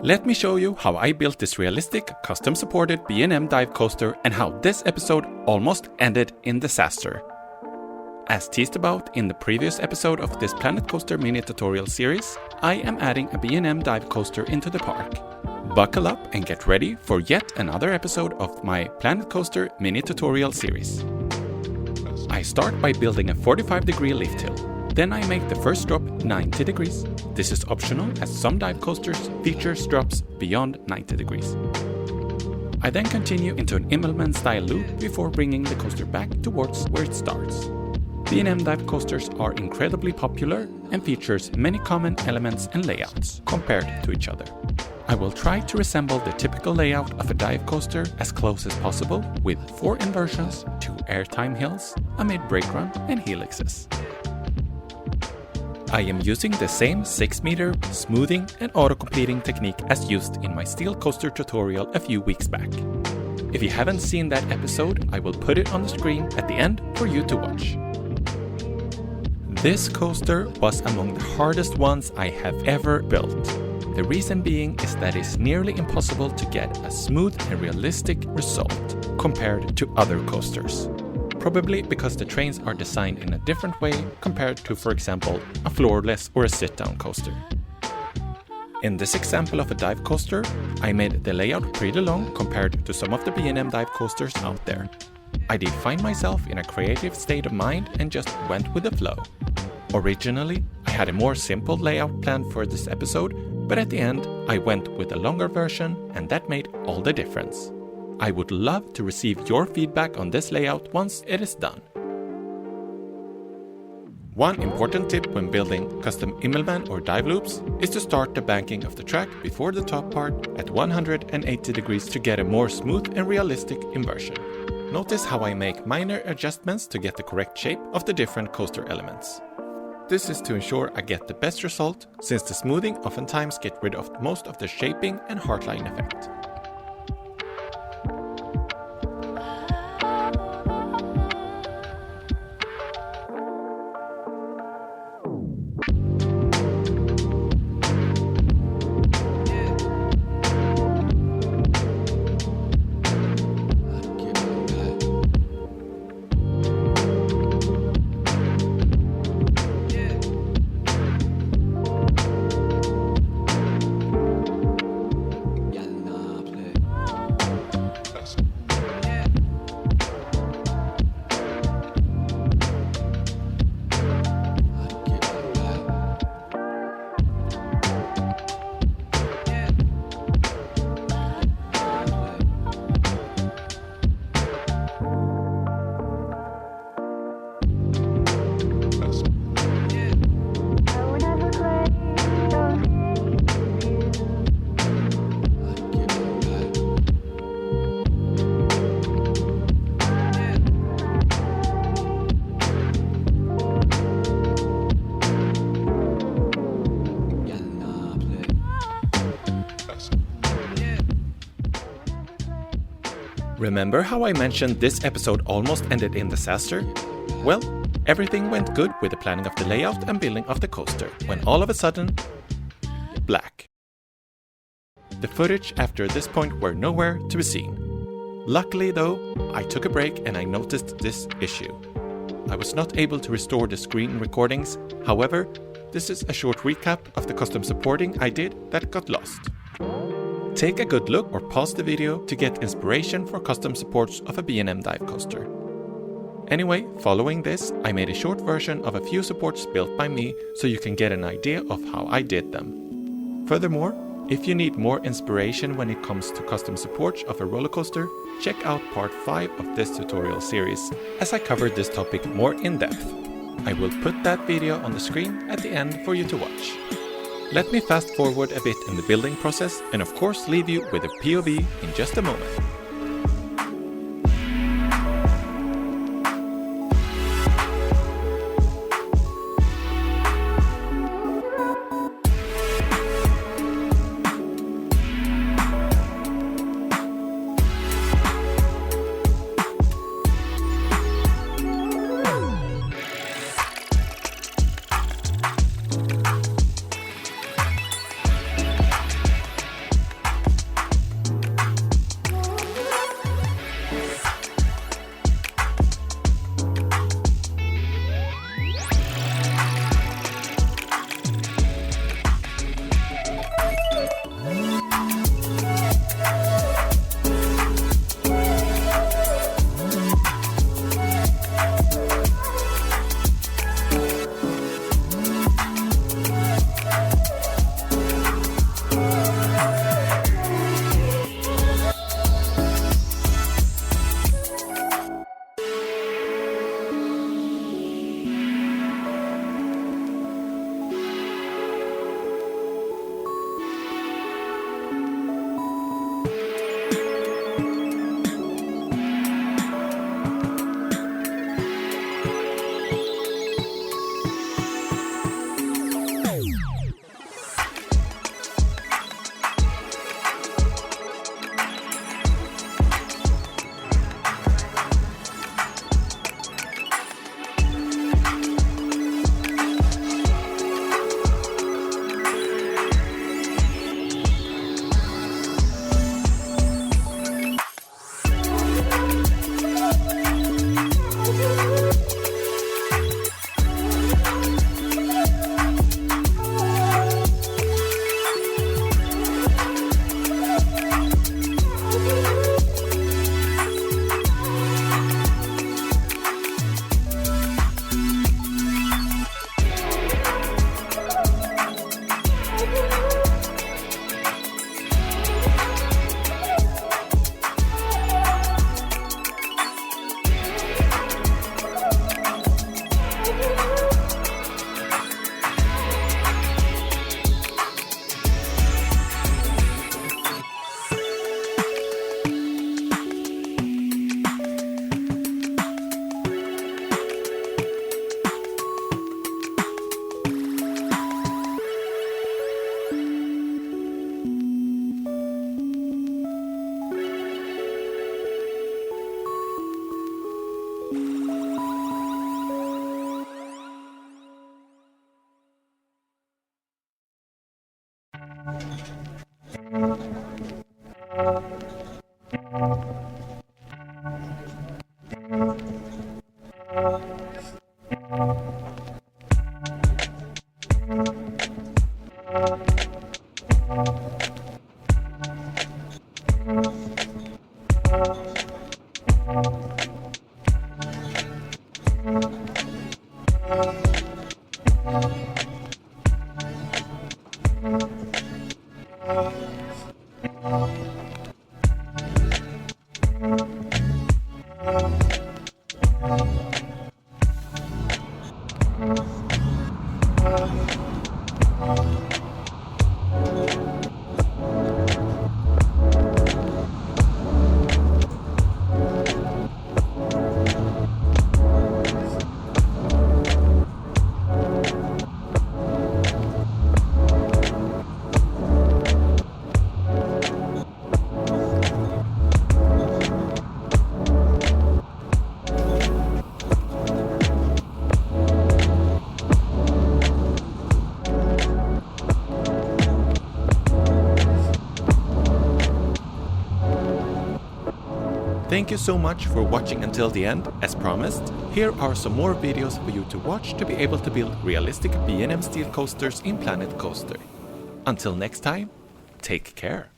Let me show you how I built this realistic, custom-supported B&M dive coaster and how this episode almost ended in disaster. As teased about in the previous episode of this Planet Coaster mini tutorial series, I am adding a B&M dive coaster into the park. Buckle up and get ready for yet another episode of my Planet Coaster mini tutorial series. I start by building a 45-degree lift hill. Then I make the first drop 90 degrees. This is optional as some dive coasters feature drops beyond 90 degrees. I then continue into an Immelman style loop before bringing the coaster back towards where it starts. B&M dive coasters are incredibly popular and features many common elements and layouts compared to each other. I will try to resemble the typical layout of a dive coaster as close as possible with 4 inversions, 2 airtime hills, a mid-brake run and helixes. I am using the same 6-meter smoothing and auto-completing technique as used in my steel coaster tutorial a few weeks back. If you haven't seen that episode, I will put it on the screen at the end for you to watch. This coaster was among the hardest ones I have ever built. The reason being is that it's nearly impossible to get a smooth and realistic result compared to other coasters. Probably because the trains are designed in a different way compared to, for example, a floorless or a sit-down coaster. In this example of a dive coaster, I made the layout pretty long compared to some of the B&M dive coasters out there. I did find myself in a creative state of mind and just went with the flow. Originally, I had a more simple layout planned for this episode, but at the end, I went with a longer version and that made all the difference. I would love to receive your feedback on this layout once it is done. One important tip when building custom Immelman or dive loops is to start the banking of the track before the top part at 180 degrees to get a more smooth and realistic inversion. Notice how I make minor adjustments to get the correct shape of the different coaster elements. This is to ensure I get the best result, since the smoothing oftentimes gets rid of most of the shaping and heartline effect. Remember how I mentioned this episode almost ended in disaster? Well, everything went good with the planning of the layout and building of the coaster, when all of a sudden, black. The footage after this point were nowhere to be seen. Luckily though, I took a break and I noticed this issue. I was not able to restore the screen recordings, however, this is a short recap of the custom supporting I did that got lost. Take a good look or pause the video to get inspiration for custom supports of a B&M dive coaster. Anyway, following this, I made a short version of a few supports built by me so you can get an idea of how I did them. Furthermore, if you need more inspiration when it comes to custom supports of a roller coaster, check out part 5 of this tutorial series, as I covered this topic more in depth. I will put that video on the screen at the end for you to watch. Let me fast forward a bit in the building process and of course leave you with a POV in just a moment. Thank you so much for watching until the end. As promised, here are some more videos for you to watch to be able to build realistic B&M steel coasters in Planet Coaster. Until next time, take care.